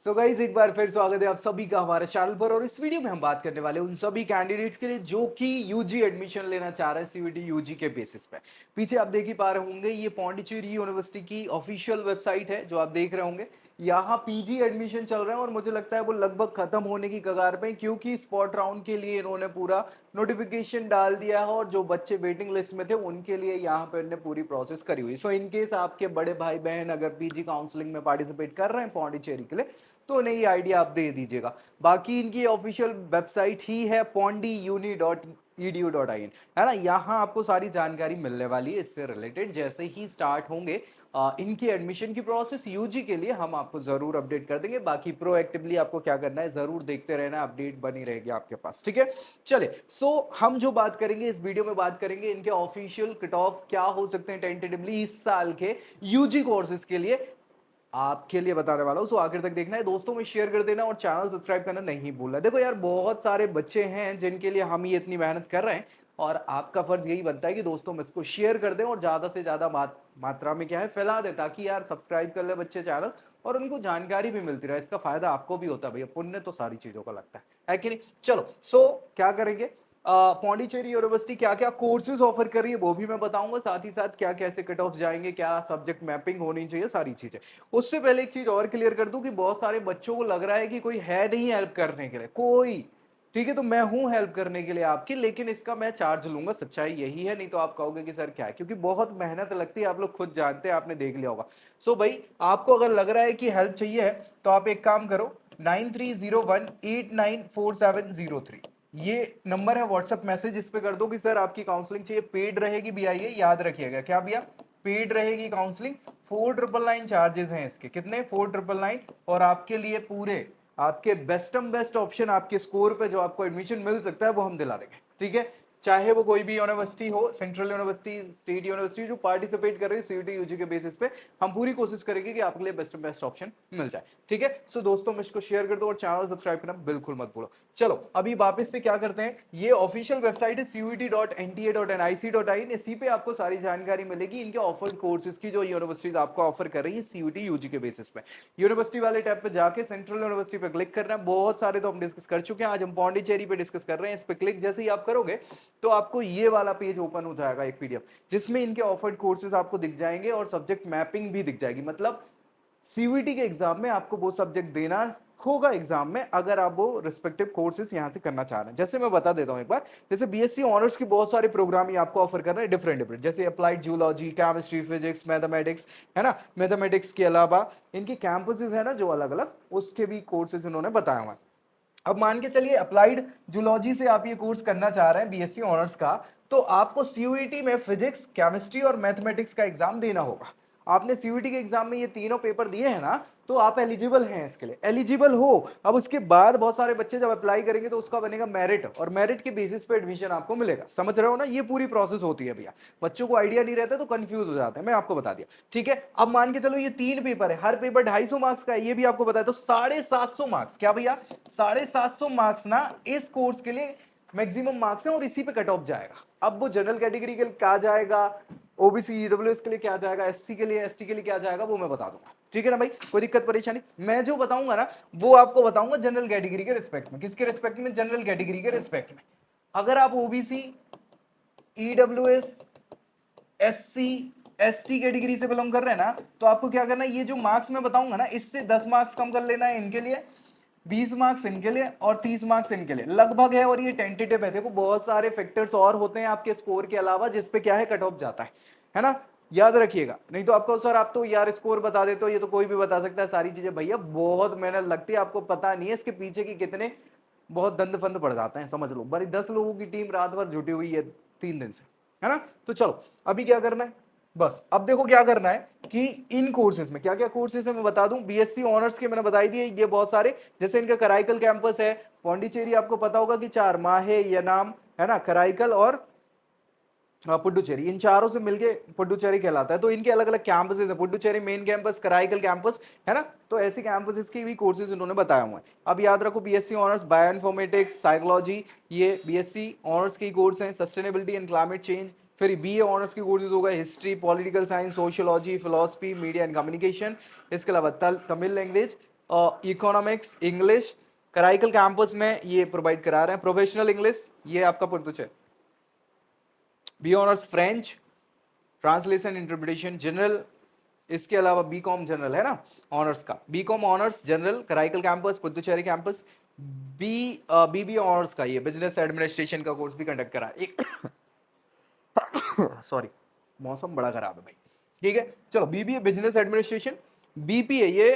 So guys एक बार फिर स्वागत है आप सभी का हमारे चैनल पर। और इस वीडियो में हम बात करने वाले उन सभी कैंडिडेट्स के लिए जो कि यूजी एडमिशन लेना चाह रहे हैं सीयूईटी यूजी के बेसिस पे। पीछे आप देख ही पा रहे होंगे, ये पौंडीचेरी यूनिवर्सिटी की ऑफिशियल वेबसाइट है जो आप देख रहे होंगे। यहाँ पीजी एडमिशन चल रहे हैं और मुझे लगता है वो लगभग खत्म होने की कगार पे हैं, क्योंकि स्पॉट राउंड के लिए इन्होंने पूरा नोटिफिकेशन डाल दिया है और जो बच्चे वेटिंग लिस्ट में थे उनके लिए यहाँ पे इन्होंने पूरी प्रोसेस करी हुई। सो इनकेस आपके बड़े भाई बहन अगर पीजी काउंसलिंग में पार्टिसिपेट कर रहे हैं पौंडीचेरी के लिए, तो उन्हें ये आइडिया आप दे दीजिएगा। बाकी इनकी ऑफिशियल वेबसाइट ही है pondiuni.edu.in, है ना। यहाँ आपको सारी जानकारी मिलने वाली है इससे रिलेटेड। जैसे ही स्टार्ट होंगे इनकी एडमिशन की प्रोसेस यूजी के लिए, हम आपको जरूर अपडेट कर देंगे। बाकी प्रोएक्टिवली आपको क्या करना है, जरूर देखते रहना, अपडेट बनी रहेगी आपके पास, ठीक है। चले, सो हम जो बात करेंगे इस वीडियो में, बात करेंगे इनके ऑफिशियल कट ऑफ क्या हो सकते हैं टेंटेटिवली इस साल के यूजी कोर्सेज के लिए, आपके लिए बताने वाला हूं। सो आखिर तक देखना है, दोस्तों में शेयर कर देना और चैनल सब्सक्राइब करना नहीं भूलना। देखो यार, बहुत सारे बच्चे हैं जिनके लिए हम ये इतनी मेहनत कर रहे हैं और आपका फर्ज यही बनता है कि दोस्तों में इसको शेयर कर दें और ज्यादा से ज्यादा मात्रा में क्या है फैला दें, ताकि यार सब्सक्राइब कर ले बच्चे चैनल और उनको जानकारी भी मिलती रहे। इसका फायदा आपको भी होता है भैया, पुण्य तो सारी चीजों का लगता है कि नहीं। चलो, सो क्या करेंगे, पौंडीचेरी यूनिवर्सिटी क्या क्या कोर्सेज ऑफर कर रही है वो भी मैं बताऊंगा, साथ ही साथ क्या कैसे कट ऑफ जाएंगे, क्या सब्जेक्ट मैपिंग होनी चाहिए, सारी चीजें। उससे पहले एक चीज और क्लियर कर दूं कि बहुत सारे बच्चों को लग रहा है कि कोई है नहीं हेल्प करने के लिए, कोई, ठीक है। तो मैं हूं हेल्प करने के लिए आपकी, लेकिन इसका मैं चार्ज लूंगा, सच्चाई यही है। नहीं तो आप कहोगे कि सर क्या है, क्योंकि बहुत मेहनत लगती है, आप लोग खुद जानते हैं, आपने देख लिया होगा। सो भाई, आपको अगर लग रहा है कि हेल्प चाहिए है तो आप एक काम करो, 9301894703, ये नंबर है व्हाट्सएप मैसेज, इस पे कर दो कि सर आपकी काउंसलिंग चाहिए, पेड रहेगी भी। आइए याद रखिएगा, क्या भैया, पेड रहेगी काउंसलिंग। 4999 चार्जेस हैं इसके, कितने, 4999। और आपके लिए पूरे आपके बेस्टम बेस्ट ऑप्शन आपके स्कोर पे जो आपको एडमिशन मिल सकता है वो हम दिला देंगे, ठीक है। चाहे वो कोई भी यूनिवर्सिटी हो, सेंट्रल यूनिवर्सिटी, स्टेट यूनिवर्सिटी जो पार्टिसिपेट कर रही है सीयूटी यूजी के बेसिस पे, हम पूरी कोशिश करेंगे कि आपके लिए बेस्ट ऑप्शन मिल जाए, ठीक है। सो दोस्तों में इसको शेयर कर दो और चैनल सब्सक्राइब करना बिल्कुल मत भूलो। चलो अभी वापस से क्या करते हैं, ये ऑफिशियल वेबसाइट है cuet.nta.nic.in, इसी पे आपको सारी जानकारी मिलेगी इनके ऑफर्ड कोर्सेज की जो यूनिवर्सिटीज आपको ऑफर कर रही है सीयूटी यूजी के बेसिस पे। यूनिवर्सिटी वाले टैब पे जाके सेंट्रल यूनिवर्सिटी पे क्लिक करना है। बहुत सारे तो हम डिस्कस कर चुके हैं, आज हम पौंडीचेरी पे डिस्कस कर रहे हैं। इस पे क्लिक जैसे ही आप करोगे तो आपको ये वाला पेज ओपन हो जाएगा, एक पीडीएफ, जिसमें इनके ऑफर्ड कोर्सेज आपको दिख जाएंगे और सब्जेक्ट मैपिंग भी दिख जाएगी। मतलब सीयूईटी के एग्जाम में आपको वो सब्जेक्ट देना होगा एग्जाम में, अगर आप वो रिस्पेक्टिव कोर्सेज यहां से करना चाह रहे हैं। जैसे मैं बता देता हूं एक बार, जैसे बीएससी ऑनर्स के बहुत सारे प्रोग्राम ही आपको ऑफर कर रहे हैं डिफरेंट डिफरेंट, जैसे applied geology, chemistry, physics, mathematics, है ना। मैथमेटिक्स के अलावा इनके कैंपसेस है ना जो अलग अलग, उसके भी कोर्सेज इन्होंने बताया हुआ है। अब मान के चलिए अप्लाइड जूलॉजी से आप ये कोर्स करना चाह रहे हैं बीएससी ऑनर्स का, तो आपको सीयूईटी में फिजिक्स, केमिस्ट्री और मैथमेटिक्स का एग्जाम देना होगा। आपने सीयूईटी के एग्जाम में ये तीनों पेपर दिए हैं ना, तो आप एलिजिबल हैं इसके लिए, एलिजिबल हो। अब उसके बाद बहुत सारे बच्चे जब अप्लाई करेंगे तो उसका बनेगा मेरिट, और मेरिट के बेसिस पे एडमिशन आपको मिलेगा। समझ रहे हो ना, ये पूरी प्रोसेस होती है भैया। बच्चों को आइडिया नहीं रहता तो कंफ्यूज हो जाते हैं, मैं आपको बता दिया, ठीक है। अब मान के चलो ये 3 पेपर है, हर पेपर 250 मार्क्स का है, ये भी आपको बताया, तो 750 मार्क्स, क्या भैया, 750 मार्क्स ना इस कोर्स के लिए मैक्सिमम मार्क्स है और इसी पे कट ऑफ जाएगा। अब वो जनरल कैटेगरी के लिए क्या जाएगा, ओबीसी ईडब्ल्यूएस के लिए क्या जाएगा, एससी के लिए, एसटी के लिए क्या जाएगा, वो मैं बता दूंगा, ठीक है ना भाई। कोई दिक्कत परेशानी, मैं जो बताऊंगा ना वो आपको बताऊंगा जनरल कैटेगरी के रिस्पेक्ट में। किसके रिस्पेक्ट में, जनरल कैटेगरी के रिस्पेक्ट में। अगर आप OBC, EWS, SC, ST category से बिलोंग कर रहे हैं ना, तो आपको क्या करना है, ये जो मार्क्स मैं बताऊंगा ना, इससे 10 मार्क्स कम कर लेना है इनके लिए, 20 मार्क्स इनके लिए और 30 मार्क्स इनके लिए, लगभग है। और ये टेंटेटिव है, देखो बहुत सारे फैक्टर्स और होते हैं आपके स्कोर के अलावा जिसपे क्या है, कट ऑफ जाता है ना। याद रखिएगा, नहीं तो आपको सर आप तो यार स्कोर बता देते हो, ये तो कोई भी बता सकता है सारी चीजें। भैया बहुत मेहनत लगती है, आपको पता नहीं है इसके पीछे की कितने बहुत दंड फंद पड़ जाते हैं, समझ लो। बड़ी 10 लोगों की टीम रात भर जुटी हुई है 3 दिन से, है ना। तो चलो अभी क्या करना है, बस अब देखो क्या करना है कि इन कोर्सेज में क्या क्या कोर्सेज है मैं बता दूं। बीएससी ऑनर्स के मैंने बताई दिए, ये बहुत सारे, जैसे इनका कराईकल कैंपस है, पौंडीचेरी आपको पता होगा कि 4 माहे, यनाम, है ना, कराईकल और पुडुचेरी, इन चारों से मिलके पुडुचेरी कहलाता है। तो इनके अलग अलग कैंपसेस है, Puducherry main campus, Karaikal campus, है ना। तो ऐसे कैंपसेस के भी कोर्सेज इन्होंने बताया हुआ है। अब याद रखो, बीएससी ऑनर्स बायोइन्फॉर्मेटिक्स, साइकोलॉजी, ये बीएससी ऑनर्स के कोर्स हैं, सस्टेनेबिलिटी एंड क्लाइमेट चेंज। फिर बीए ऑनर्स के कोर्सेज हो गए, history, political science, sociology, philosophy, media and communication. इसके अलावा Tamil language, economics, English, Karaikal campus में ये प्रोवाइड करा रहे हैं। प्रोफेशनल इंग्लिश ये आपका पुरतुच है। B honours French, translation interpretation, general, इसके अलावा बी कॉम जनरल है ना ऑनर्स का, B com honours general Karaikal campus, Puducherry campus. B honours का ये बिजनेस एडमिनिस्ट्रेशन का कोर्स भी कंडक्ट करा एक सॉरी, मौसम बड़ा खराब है भाई। ठीक है, चलो बीबीए बिजनेस एडमिनिस्ट्रेशन, बीपीए ये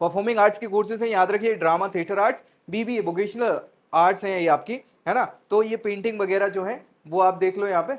परफॉर्मिंग आर्ट्स के कोर्सेज हैं, याद रखिए, drama theatre arts, BBA vocational arts हैं ये आपकी, है ना, तो ये पेंटिंग वगैरह जो है वो आप देख लो यहाँ पे।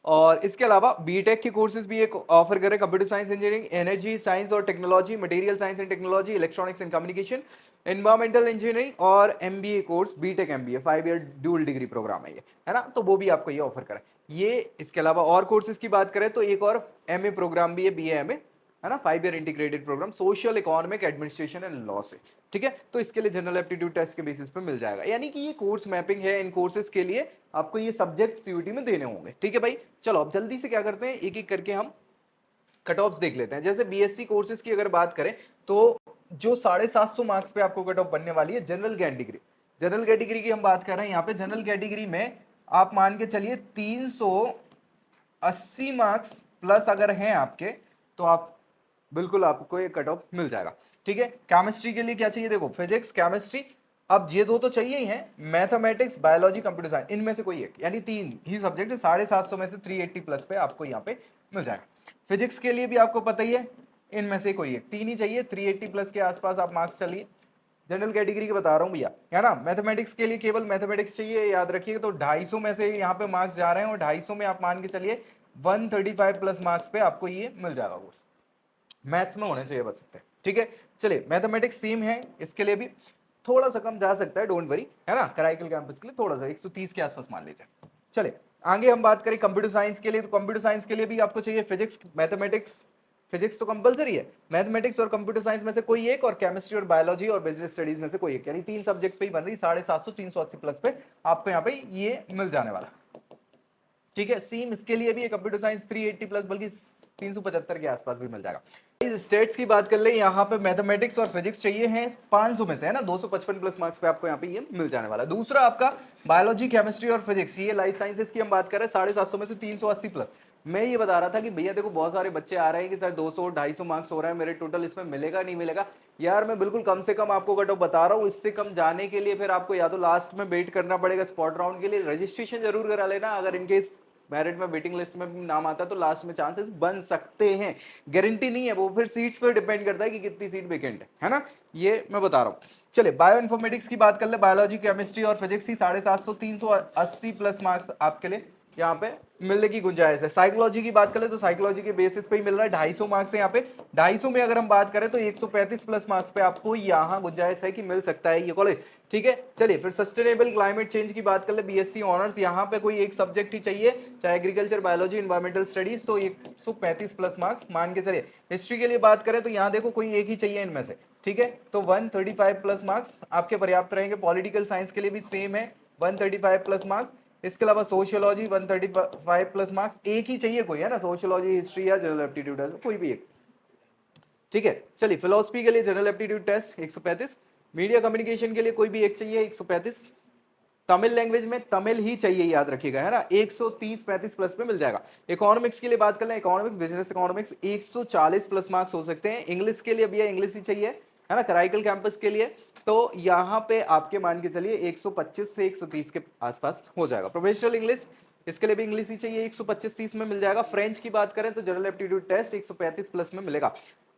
और इसके अलावा बीटेक के कोर्सेज भी एक ऑफर करें, computer science engineering, energy science और technology, material science and technology, electronics and communication, environmental engineering और MBA course, BTech MBA 5 year dual degree programme है ये, है ना, तो वो भी आपको ये ऑफर करें ये। इसके अलावा और कोर्सेज की बात करें तो एक और एमए प्रोग्राम भी है, बीए एमए, है ना, 5 year integrated programme social economic administration and law से। ठीक है, तो इसके लिए जनरल एप्टीट्यूड टेस्ट के बेसिस पे मिल जाएगा, यानी कि ये कोर्स मैपिंग है, इन कोर्सेज के लिए आपको ये सब्जेक्ट सीयूटी में देने होंगे। ठीक है भाई, चलो अब जल्दी से क्या करते हैं, एक एक करके हम कट ऑफ्स देख लेते हैं। जैसे बीएससी कोर्सेज की अगर बात करें तो जो 750 मार्क्स पे आपको कट ऑफ बनने वाली है जनरल कैटेगरी, जनरल कैटेगरी की हम बात कर रहे हैं यहाँ पे। जनरल कैटेगरी में आप मान के चलिए 380 मार्क्स प्लस अगर हैं आपके, तो आप बिल्कुल आपको ये कट ऑफ मिल जाएगा। ठीक है, केमिस्ट्री के लिए क्या चाहिए, देखो फिजिक्स केमिस्ट्री, अब ये दो तो चाहिए ही हैं, मैथमेटिक्स बायोलॉजी कंप्यूटर साइंस, इनमें से कोई एक, यानी 3 ही सब्जेक्ट है, 750 में से 380 प्लस पे आपको यहाँ पे मिल जाएगा। फिजिक्स के लिए भी आपको पता ही है, इनमें से कोई एक, 3 ही चाहिए, 380 प्लस के आसपास आप मार्क्स चलिए। जनरल कैटेगरी की बता रहा हूँ भैया, है ना। मैथमेटिक्स के लिए केवल मैथमेटिक्स चाहिए, याद रखिए, तो 250 में से यहाँ पे मार्क्स जा रहे हैं, और 250 में आप मान के चलिए 135 प्लस मार्क्स पे आपको ये मिल जाएगा कोर्स, मैथ्स में होने चाहिए बस सकते। ठीक है, चलिए मैथमेटिक्स सेम है, इसके लिए भी थोड़ा सा कम जा सकता है, डोंट वरी, है ना, कराइकल कैंपस के लिए थोड़ा सा 130 के आसपास मान लीजिए। चलिए आगे हम बात करें कंप्यूटर साइंस के लिए, तो कंप्यूटर साइंस के लिए भी आपको चाहिए फिजिक्स मैथमेटिक्स, फिजिक्स तो कंपलसरी है, मैथमेटिक्स और कंप्यूटर साइंस में से कोई एक, और केमिस्ट्री और बायोलॉजी और बिजनेस स्टडीज में से कोई एक, यानी 3 सब्जेक्ट पे ही बन रही 750 380 प्लस पे आपको यहाँ पे ये मिल जाने वाला। ठीक है, सेम इसके लिए भी कंप्यूटर साइंस 380 प्लस, बल्कि 375 के आसपास भी मिल जाएगा। इस स्टेट्स की बात कर ले, यहाँ पे मैथमेटिक्स और फिजिक्स चाहिए हैं 500 में से, है ना, 255 प्लस मार्क्स पे आपको यहाँ पे ये मिल जाने वाला है। दूसरा आपका बायोलॉजी केमिस्ट्री और फिजिक्स, ये लाइफ साइंसेस की हम बात कर रहे हैं, 750 में से 380 प्लस। मैं ये बता रहा था कि भैया देखो बहुत सारे बच्चे आ रहे हैं कि सर 200 250 मार्क्स हो रहा है मेरे टोटल, इसमें मिलेगा नहीं मिलेगा, यार मैं बिल्कुल कम से कम आपको कट ऑफ बता रहा हूँ। इससे कम जाने के लिए फिर आपको या तो लास्ट में वेट करना पड़ेगा स्पॉट राउंड के लिए, रजिस्ट्रेशन जरूर करा लेना, अगर इनकेस मेरिट में वेटिंग लिस्ट में भी नाम आता है तो लास्ट में चांसेस बन सकते हैं, गारंटी नहीं है, वो फिर सीट्स पर डिपेंड करता है कि कितनी सीट वेकेंट है ना, ये मैं बता रहा हूँ। चलिए बायो इन्फॉर्मेटिक्स की बात कर ले, बायोलॉजी केमिस्ट्री और फिजिक्स की 750 380 प्लस मार्क्स आपके लिए यहाँ पे मिलने की गुंजाइश है। साइकोलॉजी की बात करें तो साइकोलॉजी के बेसिस पे ही मिल रहा है, 250 मार्क्स है यहाँ पे, 250 में अगर हम बात करें तो 135 प्लस मार्क्स पे आपको यहाँ गुंजाइश है कि मिल सकता है ये कॉलेज। ठीक है, चलिए फिर सस्टेनेबल क्लाइमेट चेंज की बात कर ले, बीएससी ऑनर्स, यहाँ पे कोई एक सब्जेक्ट ही चाहिए, चाहे एग्रीकल्चर बायोलॉजी एनवायरमेंटल स्टडीज, तो 135 प्लस मार्क्स मान के चलिए। हिस्ट्री के लिए बात करें तो यहाँ देखो कोई एक ही चाहिए इनमें से, ठीक है, तो 135 प्लस मार्क्स आपके पर्याप्त रहेंगे। पॉलिटिकल साइंस के लिए भी सेम है, 135 प्लस मार्क्स। इसके अलावा सोशियोलॉजी 135 प्लस मार्क्स, एक ही चाहिए कोई, है ना, सोशियोलॉजी हिस्ट्री या जनरल एप्टीट्यूड कोई भी एक। ठीक है, चलिए फिलोसफी के लिए general aptitude test 135, media communication के लिए कोई भी एक चाहिए 135, तमिल लैंग्वेज में तमिल ही चाहिए याद रखिएगा, है ना, 130-35 प्लस में मिल जाएगा। इकोनॉमिक्स के लिए बात कर लें, economics business economics 140 plus marks हो सकते हैं। इंग्लिश के लिए भैया इंग्लिश ही चाहिए, है ना, कराइकल कैंपस के लिए तो यहाँ पे आपके मान के चलिए 125 से 130 के आसपास हो जाएगा। प्रोफेशनल इंग्लिश, इसके लिए भी इंग्लिश ही चाहिए, 125-30 में मिल जाएगा। फ्रेंच की बात करें तो जनरल एप्टीट्यूड टेस्ट 135 प्लस में मिलेगा।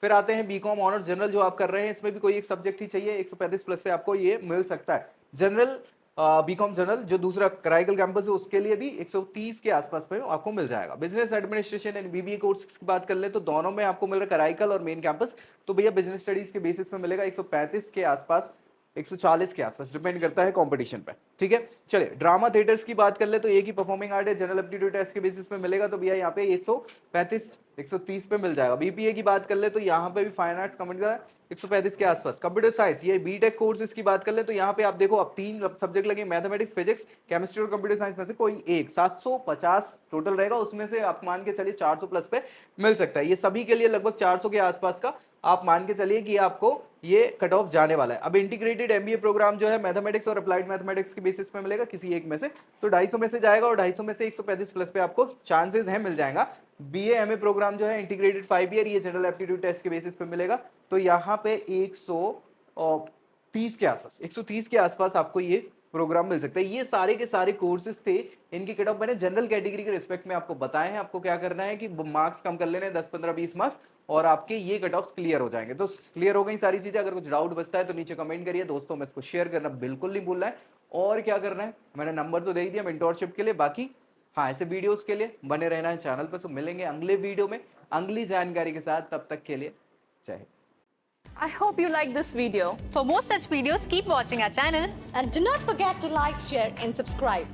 फिर आते हैं बीकॉम ऑनर्स जनरल जो आप कर रहे हैं, इसमें भी कोई एक सब्जेक्ट ही चाहिए, 135 प्लस पे आपको ये मिल सकता है। जनरल बीकॉम जनरल जो दूसरा कराइकल कैंपस है उसके लिए भी 130 के आसपास पे आपको मिल जाएगा। Business administration and BBA course की बात कर ले तो दोनों में आपको मिल रहा है कराइकल और मेन कैंपस, तो भैया बिजनेस स्टडीज के बेसिस पे मिलेगा 135 के आसपास, 140 के आसपास, डिपेंड करता है कंपटीशन पे। ठीक है, चलिए ड्रामा थिएटर्स की बात कर ले तो एक ही परफॉर्मिंग आर्ट है, जनरल एप्टीट्यूड टेस्ट के बेसिस पे मिलेगा, तो भैया यहाँ पे 135 130 पे मिल जाएगा। बीपीए की बात कर ले तो यहाँ पे भी फाइन आर्ट्स कम्युनिटी 135 के आसपास। कंप्यूटर साइंस ये बीटेक कोर्सेज की बात कर ले तो यहाँ पे आप देखो अब 3 सब्जेक्ट लगे, मैथमेटिक्स फिजिक्स केमिस्ट्री और कंप्यूटर साइंस में से कोई एक, 750 टोटल रहेगा, उसमें से आप मान के चलिए 400 प्लस पे मिल सकता है। ये सभी के लिए लगभग 400 के आसपास का आप मान के चलिए कि आपको ये कट ऑफ जाने वाला है। अब इंटीग्रेटेड एमबीए प्रोग्राम जो है मैथमेटिक्स और अप्लाइड मैथमेटिक्स के बेसिस पे मिलेगा किसी एक में से, तो 250 में से जाएगा और 250 में से 135 प्लस पे आपको चांसेस है मिल जाएगा। बीए एमए प्रोग्राम जो है इंटीग्रेटेड 5 ईयर, ये जनरल एप्टीट्यूड टेस्ट के बेसिस पे मिलेगा, तो यहाँ पे 130 के आसपास, 130 के आसपास आपको ये प्रोग्राम मिल सकता है। ये सारे के सारे कोर्सेज थे, इनकी कट ऑफ मैंने जनरल कैटेगरी के रिस्पेक्ट में आपको बताए हैं। आपको क्या करना है कि मार्क्स कम कर लेने 10 15 20 मार्क्स और आपके ये कट ऑफ क्लियर हो जाएंगे। तो क्लियर हो गई सारी चीजें। अगर कुछ डाउट बचता है तो नीचे कमेंट करिए दोस्तों में, इसको शेयर करना बिल्कुल नहीं भूलना है। और क्या करना है, मैंने नंबर तो दे ही दिया मेंटोरशिप के लिए, बाकी हाँ ऐसे वीडियोस के लिए बने रहना है चैनल पर। तो मिलेंगे अगले वीडियो में अगली जानकारी के साथ, तब तक के लिए जय Hind. I hope you like this video. For more such videos, keep watching our channel. And do not forget to like, share and subscribe.